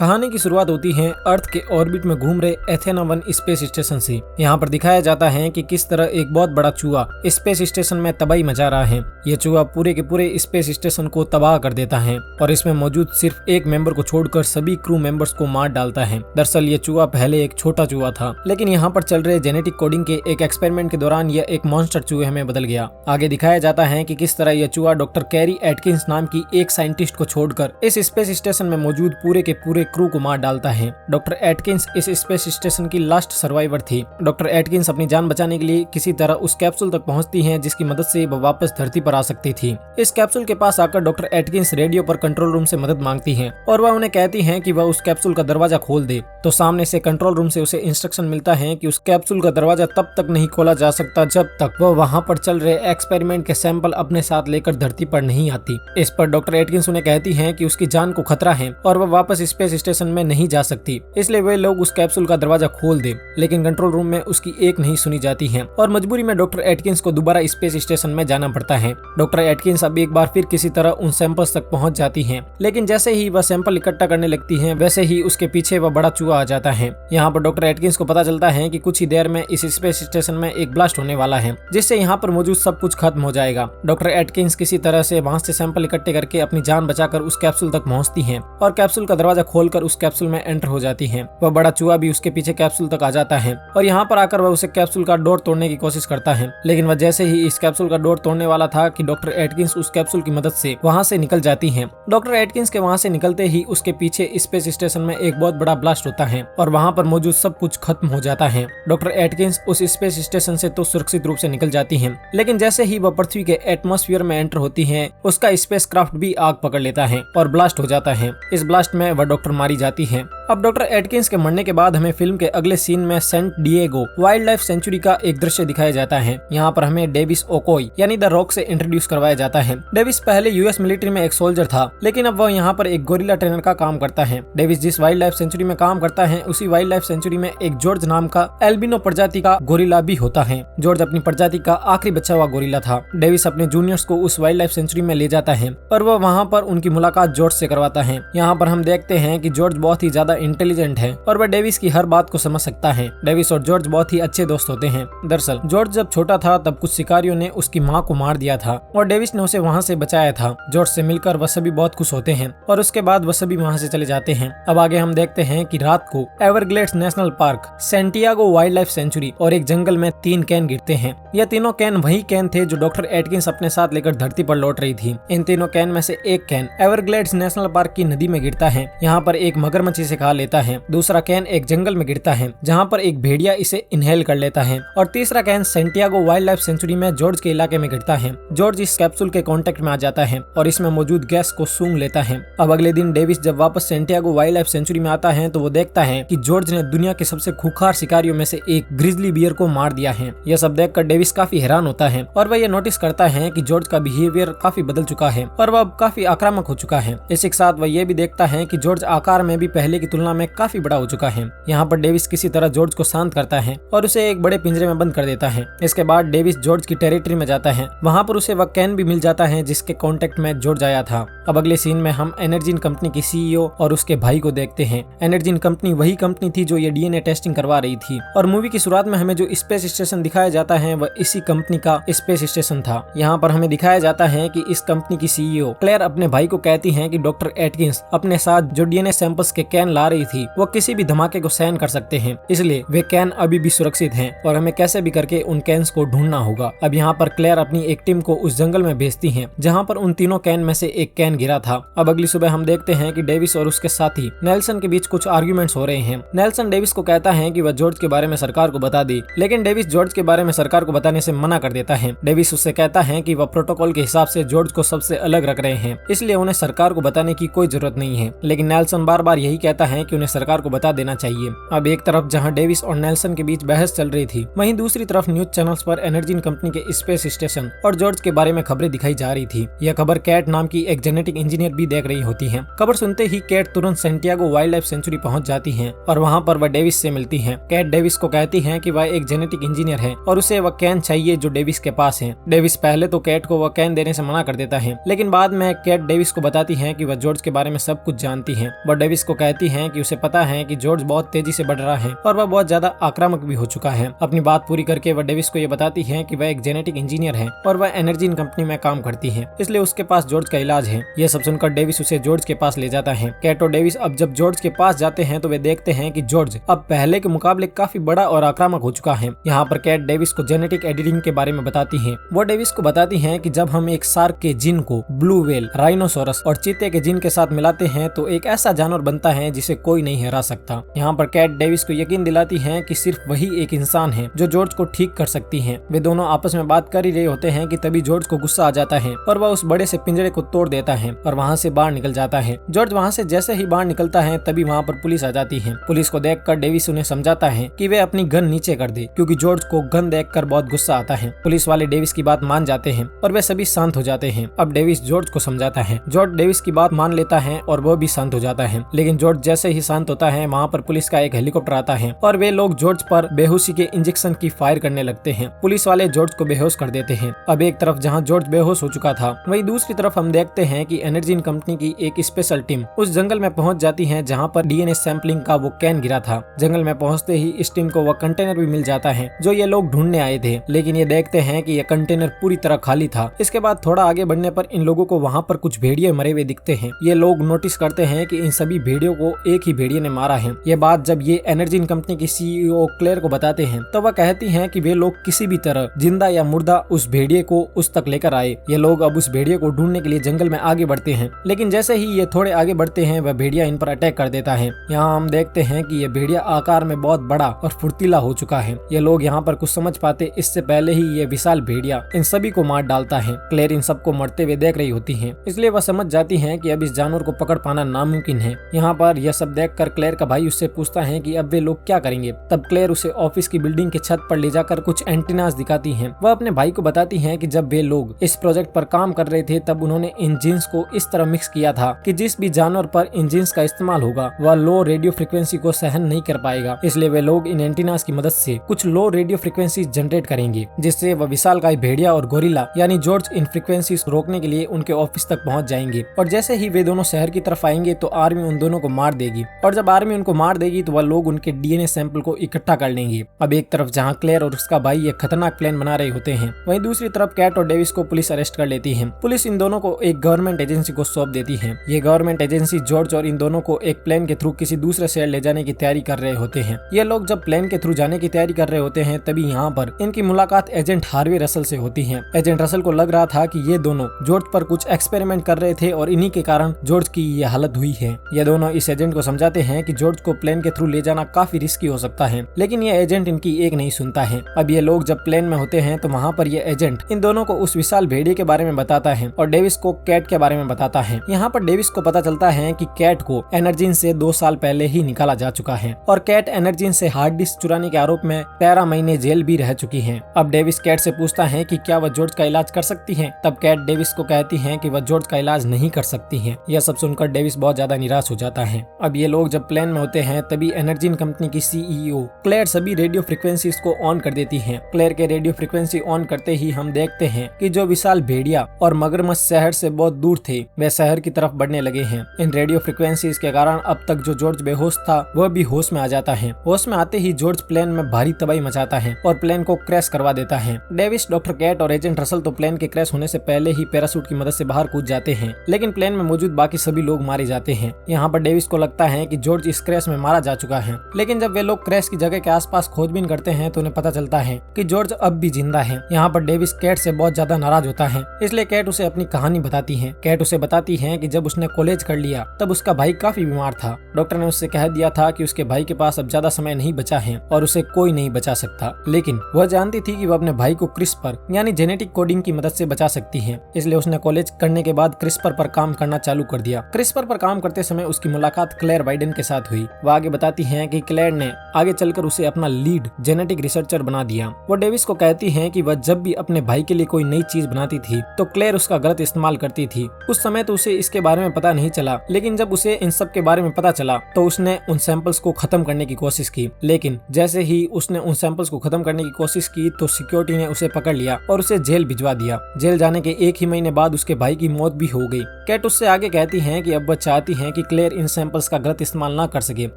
कहानी की शुरुआत होती है अर्थ के ऑर्बिट में घूम रहे एथेना 1 स्पेस स्टेशन से। यहाँ पर दिखाया जाता है कि किस तरह एक बहुत बड़ा चूहा स्पेस स्टेशन में तबाही मचा रहा है। ये चूहा पूरे के पूरे स्पेस स्टेशन को तबाह कर देता है और इसमें मौजूद सिर्फ एक मेंबर को छोड़कर सभी क्रू मेंबर्स को मार डालता है। दरअसल ये चूहा पहले एक छोटा चूहा था, लेकिन यहाँ पर चल रहे जेनेटिक कोडिंग के एक एक्सपेरिमेंट के दौरान यह एक मॉन्स्टर चूहे में बदल गया। आगे दिखाया जाता है कि किस तरह यह चूहा डॉक्टर कैरी एटकिंस नाम की एक साइंटिस्ट को छोड़कर इस स्पेस स्टेशन में मौजूद पूरे के पूरे क्रू को मार डालता है। डॉक्टर एटकिंस इस स्पेस स्टेशन की लास्ट सर्वाइवर थी। डॉक्टर एटकिंस अपनी जान बचाने के लिए किसी तरह उस कैप्सूल तक पहुंचती हैं, जिसकी मदद से वह वापस धरती पर आ सकती थी। इस कैप्सूल के पास आकर डॉक्टर एटकिंस रेडियो पर कंट्रोल रूम से मदद मांगती हैं और वह उन्हें कहती हैं कि वह उस कैप्सूल का दरवाजा खोल दे। तो सामने से कंट्रोल रूम से उसे इंस्ट्रक्शन मिलता है कि उस कैप्सूल का दरवाजा तब तक नहीं खोला जा सकता जब तक वह वहां पर चल रहे एक्सपेरिमेंट के सैंपल अपने साथ लेकर धरती पर नहीं आती। इस पर डॉक्टर एटकिंस उन्हें कहती हैं कि उसकी जान को खतरा है और वह वापस स्पेस स्टेशन में नहीं जा सकती, इसलिए वे लोग उस कैप्सूल का दरवाजा खोल दे। लेकिन कंट्रोल रूम में उसकी एक नहीं सुनी जाती है और मजबूरी में डॉक्टर एटकिंस को दोबारा स्पेस स्टेशन में जाना पड़ता है। डॉक्टर एटकिंस अब एक बार फिर किसी तरह उन सैंपल्स तक पहुंच जाती हैं, लेकिन जैसे ही वह सैंपल इकट्ठा करने लगती हैं, वैसे ही उसके पीछे वह बड़ा चूहा आ जाता है। यहाँ पर डॉक्टर एटकिंस को पता चलता है कि कुछ ही देर में इस स्पेस स्टेशन में एक ब्लास्ट होने वाला है, जिससे यहाँ पर मौजूद सब कुछ खत्म हो जाएगा। डॉक्टर एटकिंस किसी तरह से वहां से सैंपल इकट्ठे करके अपनी जान बचाकर उस कैप्सूल तक पहुंचती हैं और कैप्सूल का दरवाजा खोलकर उस कैप्सूल में एंटर हो जाती हैं। वह बड़ा चूहा भी उसके पीछे कैप्सूल तक आ जाता है और यहाँ पर आकर वह उसे कैप्सूल का डोर तोड़ने की कोशिश करता है, लेकिन वह जैसे ही इस कैप्सूल का डोर तोड़ने वाला था कि डॉक्टर एटकिंस उस कैप्सूल की मदद से वहां से निकल जाती हैं। डॉक्टर एटकिंस के वहां से निकलते ही उसके पीछे स्पेस स्टेशन में एक बहुत बड़ा ब्लास्ट होता है और वहां पर मौजूद सब कुछ खत्म हो जाता है। डॉक्टर एटकिंस उस स्पेस स्टेशन से तो सुरक्षित रूप से निकल जाती हैं, लेकिन जैसे ही वह पृथ्वी के एटमॉस्फेयर में एंटर होती है, उसका स्पेसक्राफ्ट भी आग पकड़ लेता है और ब्लास्ट हो जाता है। इस ब्लास्ट में वह डॉक्टर मारी जाती है। अब डॉक्टर एटकिंस के मरने के बाद हमें फिल्म के अगले सीन में San Diego wild life sanctuary का एक दृश्य दिखाया जाता है। यहाँ पर हमें डेविस ओकोई यानी द रॉक से इंट्रोड्यूस करवाया जाता है। डेविस पहले यूएस मिलिट्री में एक सोल्जर था, लेकिन अब वह यहाँ पर एक गोरिल्ला ट्रेनर का काम करता है। डेविस जिस वाइल्ड लाइफ सेंचुरी में काम करता है, उसी वाइल्ड लाइफ सेंचुरी में एक जॉर्ज नाम का एल्बिनो प्रजाति का गोरिल्ला भी होता है। जॉर्ज अपनी प्रजाति का आखिरी बचा हुआ गोरिल्ला था। डेविस अपने जूनियर्स को उस वाइल्ड लाइफ सेंचुरी में ले जाता है और वह वहाँ पर उनकी मुलाकात जॉर्ज से करवाता है। यहाँ पर हम देखते हैं कि जॉर्ज बहुत ही ज्यादा इंटेलिजेंट है और वह डेविस की हर बात को समझ सकता है। डेविस और जॉर्ज बहुत ही अच्छे दोस्त होते हैं। दरअसल जॉर्ज जब छोटा था तब कुछ शिकारियों ने उसकी माँ को मार दिया था और डेविस ने उसे वहाँ से बचाया था। जॉर्ज से मिलकर वह सभी बहुत खुश होते हैं और उसके बाद वह सभी वहाँ से चले जाते हैं। अब आगे हम देखते हैं कि रात को Everglades national park, Santiago wild life century और एक जंगल में 3 कैन गिरते हैं। यह तीनों कैन वही कैन थे जो डॉक्टर एटकिंस अपने साथ लेकर धरती पर लौट रही थी। इन तीनों कैन में से एक कैन एवरग्लेड्स नेशनल पार्क की नदी में गिरता है। यहाँ पर एक मगरमच्छ इसे खा लेता है। दूसरा कैन एक जंगल में गिरता है जहाँ पर एक भेड़िया इसे इनहेल कर लेता है और तीसरा can Santiago wild life century में जॉर्ज के इलाके में गिरता है। जॉर्ज इस कैप्सूल के कांटेक्ट में आ जाता है और इसमें मौजूद गैस को सूंघ लेता है। अब अगले दिन डेविस जब वापस सैंटियागो वाइल्ड लाइफ सेंचुरी में आता है तो वो देखता है कि जॉर्ज ने दुनिया के सबसे खूंखार शिकारियों में से एक ग्रिजली बियर को मार दिया है। यह सब देखकर डेविस काफी हैरान होता है और वह यह नोटिस करता है कि जॉर्ज का बिहेवियर काफी बदल चुका है और वह अब काफी आक्रामक हो चुका है। इसी के साथ वह यह भी देखता है कि जॉर्ज आकार में भी पहले की तुलना में काफी बड़ा हो चुका है। यहाँ पर डेविस किसी तरह जॉर्ज को शांत करता है और उसे एक बड़े पिंजरे में बंद कर देता है। इसके बाद डेविस जॉर्ज की टेरिटरी में जाता है। वहाँ पर उसे वह कैन भी मिल जाता है जिसके कांटेक्ट में जॉर्ज आया था। अब अगले सीन में हम एनर्जीन कंपनी की सीईओ और उसके भाई को देखते हैं। एनर्जीन कंपनी वही कंपनी थी जो ये डीएनए टेस्टिंग करवा रही थी और मूवी की शुरुआत में हमें जो स्पेस स्टेशन दिखाया जाता है वह इसी कंपनी का स्पेस स्टेशन था। यहाँ पर हमें दिखाया जाता है कि इस कंपनी की सीईओ क्लेयर अपने भाई को कहती है कि डॉक्टर एटकिंस अपने साथ जो डीएनए सैंपल्स के कैन ला रही थी वो किसी भी धमाके को सहन कर सकते हैं, इसलिए वे कैन अभी भी सुरक्षित हैं और हमें कैसे भी करके उन कैन्स को ढूंढना होगा। अब यहाँ पर क्लेयर अपनी एक टीम को उस जंगल में भेजती हैं जहाँ पर उन तीनों कैन में से एक कैन गिरा था। अब अगली सुबह हम देखते हैं कि डेविस और उसके साथी नेल्सन के बीच कुछ आर्ग्यूमेंट्स हो रहे हैं। नेल्सन डेविस को कहता है कि वह जॉर्ज के बारे में सरकार को बता दे, लेकिन डेविस जॉर्ज के बारे में सरकार को बताने से मना कर देता है। डेविस उससे कहता है कि वह प्रोटोकॉल के हिसाब से जॉर्ज को सबसे अलग रख रहे हैं, इसलिए उन्हें सरकार को बताने की कोई जरूरत नहीं है। लेकिन नेल्सन बार बार यही कहता है कि उन्हें सरकार को बता देना चाहिए। अब एक तरफ जहां डेविस और नेल्सन के बीच बहस चल रही थी, वहीं दूसरी तरफ न्यूज चैनल्स पर एनर्जीन कंपनी के स्पेस स्टेशन और जॉर्ज के बारे में खबरें दिखाई जा रही थी। यह खबर कैट नाम की एक जेनेटिक इंजीनियर भी देख रही होती है। खबर सुनते ही कैट तुरंत सैंटियागो वाइल्ड लाइफ सेंचुरी पहुंच जाती है और वहां पर वह डेविस से मिलती है। कैट डेविस को कहती है कि वह एक जेनेटिक इंजीनियर है और उसे वह कैन चाहिए जो डेविस के पास है। डेविस पहले तो कैट को वह कैन देने से मना कर देता है, लेकिन बाद में कैट डेविस को बताती है कि वह जॉर्ज के बारे में सब कुछ जानती है। वह डेविस को कहती है हैं कि उसे पता है कि जॉर्ज बहुत तेजी से बढ़ रहा है और वह बहुत ज्यादा आक्रामक भी हो चुका है। अपनी बात पूरी करके वह डेविस को ये बताती है कि वह एक जेनेटिक इंजीनियर है और वह एनर्जीन कंपनी में काम करती है, इसलिए उसके पास जॉर्ज का इलाज है। यह सब सुनकर डेविस उसे जॉर्ज के पास ले जाता है। कैट और डेविस अब जब जॉर्ज के पास जाते हैं तो वे देखते हैं कि जॉर्ज अब पहले के मुकाबले काफी बड़ा और आक्रामक हो चुका है। यहाँ पर कैट डेविस को जेनेटिक एडिटिंग के बारे में बताती है। वो डेविस को बताती है कि जब हम एक शार्क के जीन को ब्लू व्हेल, राइनोसोरस और चीते के जीन के साथ मिलाते हैं तो एक ऐसा जानवर बनता है जिसे कोई नहीं हरा सकता। यहाँ पर कैट डेविस को यकीन दिलाती है कि सिर्फ वही एक इंसान है जो जॉर्ज को ठीक कर सकती है। वे दोनों आपस में बात कर ही रहे होते हैं कि तभी जॉर्ज को गुस्सा आ जाता है और वह उस बड़े से पिंजरे को तोड़ देता है और वहाँ से बाहर निकल जाता है। जॉर्ज वहाँ से जैसे ही बाहर निकलता है तभी वहाँ पर पुलिस आ जाती है। पुलिस को देखकर डेविस उन्हें समझाता है कि वे अपनी गन नीचे कर दे, क्योंकि जॉर्ज को गन देखकर बहुत गुस्सा आता है। पुलिस वाले डेविस की बात मान जाते हैं और वे सभी शांत हो जाते हैं। अब डेविस जॉर्ज को समझाता है। जॉर्ज डेविस की बात मान लेता है और वो भी शांत हो जाता है। लेकिन जॉर्ज जैसे ही शांत होता है वहाँ पर पुलिस का एक हेलीकॉप्टर आता है और वे लोग जॉर्ज पर बेहोशी के इंजेक्शन की फायर करने लगते हैं। पुलिस वाले जॉर्ज को बेहोश कर देते हैं। अब एक तरफ जहाँ जॉर्ज बेहोश हो चुका था, वहीं दूसरी तरफ हम देखते हैं कि एनर्जीन कंपनी की एक स्पेशल टीम उस जंगल में पहुंच जाती है जहाँ पर डीएनए सैंपलिंग का वो कैन गिरा था। जंगल में पहुंचते ही इस टीम को वो कंटेनर भी मिल जाता है जो ये लोग ढूंढने आए थे, लेकिन ये देखते हैं कि ये कंटेनर पूरी तरह खाली था। इसके बाद थोड़ा आगे बढ़ने पर इन लोगों को वहाँ पर कुछ भेड़िए मरे हुए दिखते हैं। ये लोग नोटिस करते हैं कि इन सभी भेड़ियों को एक ही भेड़िए ने मारा है। ये बात जब ये एनर्जीन कंपनी की सीईओ क्लेयर को बताते हैं तो वह कहती है कि वे लोग किसी भी तरह जिंदा या मुर्दा उस भेड़िए को उस तक लेकर आए। ये लोग अब उस भेड़िए को ढूंढने के लिए जंगल में आगे बढ़ते हैं, लेकिन जैसे ही ये थोड़े आगे बढ़ते हैं वह भेड़िया इन पर अटैक कर देता है। यहाँ हम देखते हैं कि ये भेड़िया आकार में बहुत बड़ा और फुर्तीला हो चुका है। ये लोग यहाँ पर कुछ समझ पाते इससे पहले ही ये विशाल भेड़िया इन सभी को मार डालता है। क्लेयर इन सबको मरते हुए देख रही होती है, इसलिए वह समझ जाती है कि अब इस जानवर को पकड़ पाना नामुमकिन है। यहाँ पर यह सब देखकर क्लेयर का भाई उससे पूछता है कि अब वे लोग क्या करेंगे। तब क्लेयर उसे ऑफिस की बिल्डिंग के छत पर ले जाकर कुछ एंटीनास दिखाती है। वह अपने भाई को बताती है कि जब वे लोग इस प्रोजेक्ट पर काम कर रहे थे तब उन्होंने इन जीन्स को इस तरह मिक्स किया था कि जिस भी जानवर पर इन जीन्स का इस्तेमाल होगा वह लो रेडियो फ्रिक्वेंसी को सहन नहीं कर पाएगा। इसलिए वे लोग इन एंटीनास की मदद से कुछ लो रेडियो फ्रिक्वेंसी जनरेट करेंगे, जिससे वह विशालकाय भेड़िया और गोरिल्ला यानी जॉर्ज इन फ्रिक्वेंसी रोकने के लिए उनके ऑफिस तक पहुंच जाएंगे। और जैसे ही वे दोनों शहर की तरफ आएंगे तो आर्मी उन दोनों को मार देगी, और जब आर्मी उनको मार देगी तो वह लोग उनके डीएनए सैंपल को इकट्ठा कर लेंगे। अब एक तरफ जहाँ क्लेयर और उसका भाई एक खतरनाक प्लान बना रहे होते हैं, वहीं दूसरी तरफ कैट और डेविस को पुलिस अरेस्ट कर लेती है। पुलिस इन दोनों को एक गवर्नमेंट एजेंसी को सौंप देती है। ये गवर्नमेंट एजेंसी जॉर्ज और इन दोनों को एक प्लेन के थ्रू किसी दूसरे शहर ले जाने की तैयारी कर रहे होते हैं। ये लोग जब प्लेन के थ्रू जाने की तैयारी कर रहे होते हैं तभी यहाँ पर इनकी मुलाकात एजेंट हार्वे रसल से होती है। एजेंट रसल को लग रहा था कि ये दोनों जॉर्ज पर कुछ एक्सपेरिमेंट कर रहे थे और इन्हीं के कारण जॉर्ज की ये हालत हुई है। ये दोनों इस एजेंट को समझाते हैं कि जॉर्ज को प्लेन के थ्रू ले जाना काफी रिस्की हो सकता है, लेकिन ये एजेंट इनकी एक नहीं सुनता है। अब ये लोग जब प्लेन में होते हैं तो वहाँ पर ये एजेंट इन दोनों को उस विशाल भेड़िए के बारे में बताता है और डेविस को कैट के बारे में बताता है। यहाँ पर डेविस को पता चलता है कि कैट को एनर्जीन से 2 साल पहले ही निकाला जा चुका है और कैट एनर्जीन से हार्ड डिस्क चुराने के आरोप में 13 महीने जेल भी रह चुकी है। अब डेविस कैट से पूछता है कि क्या वह जॉर्ज का इलाज कर सकती है। तब कैट डेविस को कहती है कि वह जॉर्ज का इलाज नहीं कर सकती है। यह सब सुनकर डेविस बहुत ज्यादा निराश हो जाता है। अब ये लोग जब प्लेन में होते हैं तभी एनर्जीन कंपनी की सीईओ क्लेयर सभी रेडियो फ्रिक्वेंसीज को ऑन कर देती है। क्लेयर के रेडियो फ्रिक्वेंसी ऑन करते ही हम देखते हैं कि जो विशाल भेड़िया और मगरमच्छ शहर से बहुत दूर थे वे शहर की तरफ बढ़ने लगे हैं। इन रेडियो फ्रिक्वेंसीज के कारण अब तक जो जॉर्ज बेहोश था वह भी होश में आ जाता है। होश में आते ही जॉर्ज प्लेन में भारी तबाही मचाता है और प्लेन को क्रैश करवा देता है। डेविस, डॉक्टर कैट और एजेंट रसल तो प्लेन के क्रैश होने से पहले ही पैराशूट की मदद से बाहर कूद जाते हैं, लेकिन प्लेन में मौजूद बाकी सभी लोग मारे जाते हैं। यहाँ पर डेविस को लगता है कि जॉर्ज इस क्रैश में मारा जा चुका है, लेकिन जब वे लोग क्रैश की जगह के आसपास खोजबीन करते हैं तो उन्हें पता चलता है कि जॉर्ज अब भी जिंदा है। यहाँ पर डेविस कैट से बहुत ज्यादा नाराज होता है, इसलिए कैट उसे अपनी कहानी बताती है। कैट उसे बताती है कि जब उसने कॉलेज कर लिया तब उसका भाई काफी बीमार था। डॉक्टर ने उससे कह दिया था कि उसके भाई के पास अब ज्यादा समय नहीं बचा है और उसे कोई नहीं बचा सकता, लेकिन वह जानती थी कि वह अपने भाई को क्रिस्पर यानी जेनेटिक कोडिंग की मदद से बचा सकती है। इसलिए उसने कॉलेज करने के बाद क्रिस्पर पर काम करना चालू कर दिया। क्रिस्पर पर काम करते समय उसकी मुलाकात क्लेयर बाइडेन के साथ हुई। वह आगे बताती है कि क्लेयर ने आगे चलकर उसे अपना लीड जेनेटिक रिसर्चर बना दिया। वो डेविस को कहती है कि वह जब भी अपने भाई के लिए कोई नई चीज बनाती थी तो क्लेयर उसका गलत इस्तेमाल करती थी। उस समय तो उसे इसके बारे में पता नहीं चला, लेकिन जब उसे इन सब के बारे में पता चला तो उसने उन सैंपल्स को खत्म करने की कोशिश की, लेकिन जैसे ही उसने उन सैंपल्स को खत्म करने की कोशिश की तो सिक्योरिटी ने उसे पकड़ लिया और उसे जेल भिजवा दिया। जेल जाने के 1 ही महीने बाद उसके भाई की मौत भी हो गई। कैट उससे आगे कहती है कि अब वह चाहती है कि क्लेयर इन सैंपल्स का गलत इस्तेमाल ना कर सके,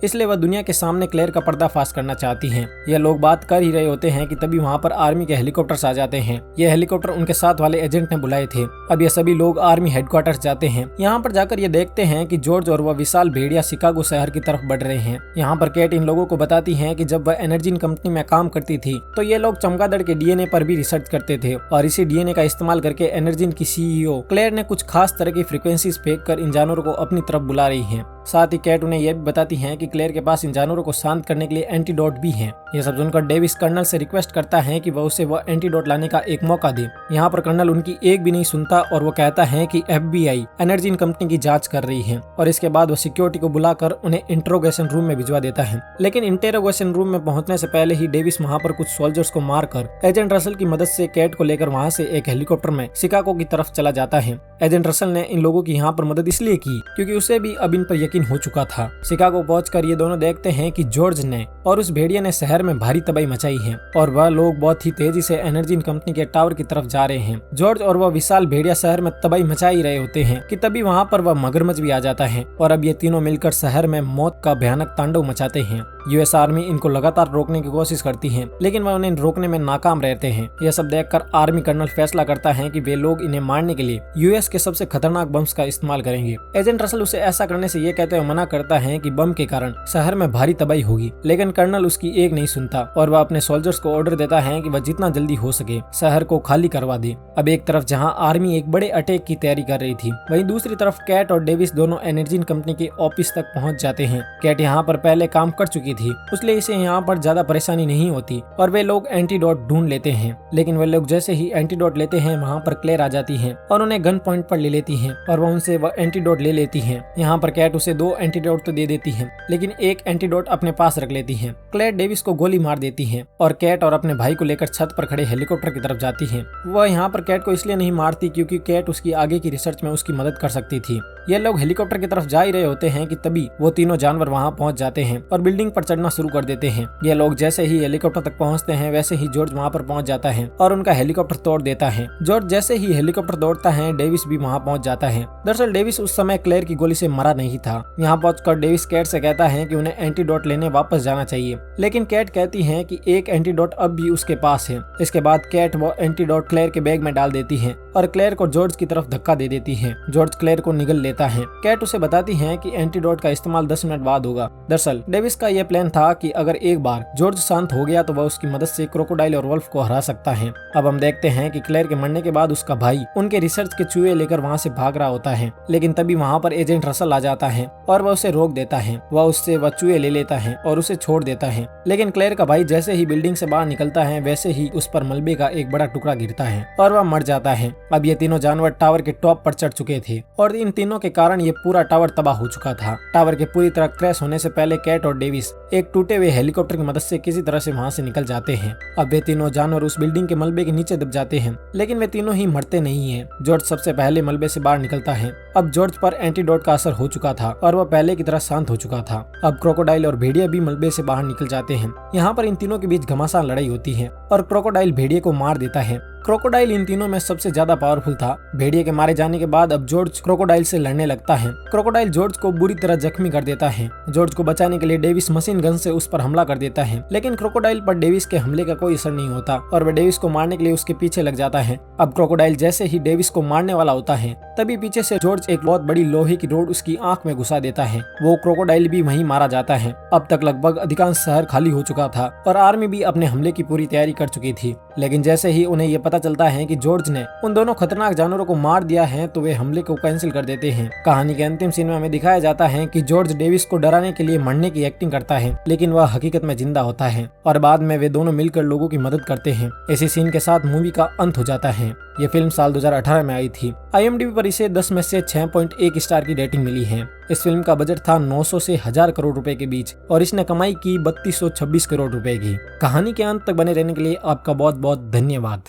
इसलिए वह दुनिया के सामने क्लेयर का पर्दाफाश करना चाहती है। यह लोग बात कर ही रहे होते हैं कि तभी वहाँ पर आर्मी के हेलीकॉप्टर्स आ जाते हैं। ये हेलीकॉप्टर उनके साथ वाले एजेंट ने बुलाए थे। अब ये सभी लोग आर्मी हेडक्वार्टर्स जाते हैं। यहाँ पर जाकर ये देखते हैं कि जॉर्ज और वह विशाल भेड़िया शिकागो शहर की तरफ बढ़ रहे हैं। यहाँ पर कैट इन लोगों को बताती है कि जब वह एनर्जी कंपनी में काम करती थी तो ये लोग चमगादड़ के डीएनए पर भी रिसर्च करते थे और इसी डीएनए का इस्तेमाल करके एनर्जी की सीईओ क्लेयर ने कुछ खास तरह की फ्रीक्वेंसीज फेंक कर इन जानवरों को अपनी तरफ बुला रही है। साथ ही कैट उन्हें यह भी बताती है कि क्लेयर के पास इन जानवरों को शांत करने के लिए एंटीडोट भी है। यह सब सुनकर डेविस कर्नल से रिक्वेस्ट करता है कि वह उसे वह एंटीडोट लाने का एक मौका दे। यहाँ पर कर्नल उनकी एक भी नहीं सुनता और वो कहता है कि FBI एनर्जी कंपनी की जांच कर रही है और इसके बाद वो सिक्योरिटी को बुलाकर उन्हें इंटरोगेशन रूम में भिजवा देता है। लेकिन इंटरोगेशन रूम में पहुंचने से पहले ही डेविस वहाँ पर कुछ सोल्जर्स को मारकर एजेंट रसल की मदद से कैट को लेकर वहाँ से एक हेलीकॉप्टर में शिकागो की तरफ चला जाता है। एजेंट रसल ने इन लोगों की यहाँ पर मदद इसलिए की क्योंकि उसे भी अब इन पर यकीन हो चुका था। शिकागो पहुंचकर ये दोनों देखते हैं कि जॉर्ज ने और उस भेड़िया ने शहर में भारी तबाही मचाई है और वह लोग बहुत ही तेजी से एनर्जी कंपनी के टावर की तरफ जा रहे हैं। जॉर्ज और वह विशाल भेड़िया शहर में तबाही मचा ही रहे होते हैं कि तभी वहाँ पर वह मगरमच्छ भी आ जाता है और अब ये तीनों मिलकर शहर में मौत का भयानक तांडव मचाते हैं। यूएस आर्मी इनको लगातार रोकने की कोशिश करती है लेकिन वह उन्हें रोकने में नाकाम रहते हैं। यह सब देखकर आर्मी कर्नल फैसला करता है कि वे लोग इन्हें मारने के लिए यूएस के सबसे खतरनाक बम्स का इस्तेमाल करेंगे। एजेंट रसल उसे ऐसा करने से ये कहते हुए मना करता है कि बम के कारण शहर में भारी तबाही होगी, लेकिन कर्नल उसकी एक नहीं सुनता और वह अपने सोल्जर्स को ऑर्डर देता है कि वह जितना जल्दी हो सके शहर को खाली करवा दे। अब एक तरफ जहाँ आर्मी एक बड़े अटैक की तैयारी कर रही थी, वहीं दूसरी तरफ कैट और डेविस दोनों एनर्जी कंपनी के ऑफिस तक पहुँच जाते हैं। कैट यहाँ पर पहले काम कर चुकी थी इसलिए इसे यहाँ पर ज्यादा परेशानी नहीं होती और वे लोग एंटीडोट ढूंढ लेते हैं। लेकिन वे लोग जैसे ही एंटीडोट लेते हैं वहाँ पर क्लेयर आ जाती है और उन्हें गन पॉइंट पर ले लेती है और वह उनसे वह एंटीडोट ले लेती है। यहाँ पर कैट उसे 2 एंटीडोट तो दे देती है लेकिन एक एंटीडोट अपने पास रख लेती है। क्लेयर डेविस को गोली मार देती है और कैट और अपने भाई को लेकर छत पर खड़े हेलीकॉप्टर की तरफ जाती है। वह यहाँ पर कैट को इसलिए नहीं मारती क्योंकि कैट उसकी आगे की रिसर्च में उसकी मदद कर सकती थी। ये लोग हेलीकॉप्टर की तरफ जा ही रहे होते हैं कि तभी वो तीनों जानवर वहाँ पहुँच जाते हैं और बिल्डिंग पर चढ़ना शुरू कर देते हैं। ये लोग जैसे ही हेलीकॉप्टर तक पहुँचते हैं वैसे ही जॉर्ज वहाँ पर पहुँच जाता है और उनका हेलीकॉप्टर तोड़ देता है। जॉर्ज जैसे ही हेलीकॉप्टर दौड़ता है डेविस भी वहाँ पहुँच जाता है। दरअसल डेविस उस समय क्लेयर की गोली से मरा नहीं था। यहाँ पहुंचकर डेविस कैट से कहता है कि उन्हें एंटीडोट लेने वापस जाना चाहिए, लेकिन कैट कहती है कि एक एंटीडोट अब भी उसके पास है। इसके बाद कैट वो एंटीडोट क्लेयर के बैग में डाल देती है और क्लेयर को जॉर्ज की तरफ धक्का दे देती है। जॉर्ज क्लेयर को निगल लेता है। कैट उसे बताती है कि एंटीडोट का इस्तेमाल 10 मिनट बाद होगा। दरअसल डेविस का यह प्लान था कि अगर एक बार जॉर्ज शांत हो गया तो वह उसकी मदद से क्रोकोडाइल और वल्फ को हरा सकता है। अब हम देखते हैं कि क्लेयर के मरने के बाद उसका भाई उनके रिसर्च के चूहे लेकर वहाँ से भाग रहा होता है, लेकिन तभी वहाँ पर एजेंट रसल आ जाता है और वह उसे रोक देता है। वह उससे वह चूहे ले लेता है और उसे छोड़ देता है, लेकिन क्लेयर का भाई जैसे ही बिल्डिंग से बाहर निकलता है वैसे ही उस पर मलबे का एक बड़ा टुकड़ा गिरता है और वह मर जाता है। अब ये तीनों जानवर टावर के टॉप पर चढ़ चुके थे और इन तीनों के कारण ये पूरा टावर तबाह हो चुका था। टावर के पूरी तरह क्रैश होने से पहले कैट और डेविस एक टूटे हुए हेलीकॉप्टर की मदद से किसी तरह से वहाँ से निकल जाते हैं। अब वे तीनों जानवर उस बिल्डिंग के मलबे के नीचे दब जाते हैं, लेकिन वे तीनों ही मरते नहीं है। जॉर्ज सबसे पहले मलबे से बाहर निकलता है। अब जॉर्ज पर एंटीडोट का असर हो चुका था और वह पहले की तरह शांत हो चुका था। अब क्रोकोडाइल और भेड़िया भी मलबे से बाहर निकल जाते हैं। यहाँ पर इन तीनों के बीच घमासान लड़ाई होती है और क्रोकोडाइल भेड़िए को मार देता है। क्रोकोडाइल इन तीनों में सबसे ज्यादा पावरफुल था। भेड़िए के मारे जाने के बाद अब जॉर्ज क्रोकोडाइल से लड़ने लगता है। क्रोकोडाइल जॉर्ज को बुरी तरह जख्मी कर देता है। जॉर्ज को बचाने के लिए डेविस मशीन गन से उस पर हमला कर देता है, लेकिन क्रोकोडाइल पर डेविस के हमले का कोई असर नहीं होता और वह डेविस को मारने के लिए उसके पीछे लग जाता है। अब क्रोकोडाइल जैसे ही डेविस को मारने वाला होता है तभी पीछे से जॉर्ज एक बहुत बड़ी लोहे की रोड उसकी आंख में घुसा देता है। वो क्रोकोडाइल भी वहीं मारा जाता है। अब तक लगभग अधिकांश शहर खाली हो चुका था और आर्मी भी अपने हमले की पूरी तैयारी कर चुकी थी, लेकिन जैसे ही उन्हें ये पता चलता है कि जॉर्ज ने उन दोनों खतरनाक जानवरों को मार दिया है तो वे हमले को कैंसिल कर देते हैं। कहानी के अंतिम सीन में हमें दिखाया जाता है कि जॉर्ज डेविस को डराने के लिए मरने की एक्टिंग करता है, लेकिन वह हकीकत में जिंदा होता है और बाद में वे दोनों मिलकर लोगों की मदद करते हैं। इसी सीन के साथ मूवी का अंत हो जाता है। ये फिल्म साल 2018 में आई थी। IMDb पर इसे 10 में से 6.1 स्टार की रेटिंग मिली है। इस फिल्म का बजट था 900 से 1000 करोड़ रुपए के बीच और इसने कमाई की 3226 करोड़ रुपए की। कहानी के अंत तक बने रहने के लिए आपका बहुत बहुत धन्यवाद।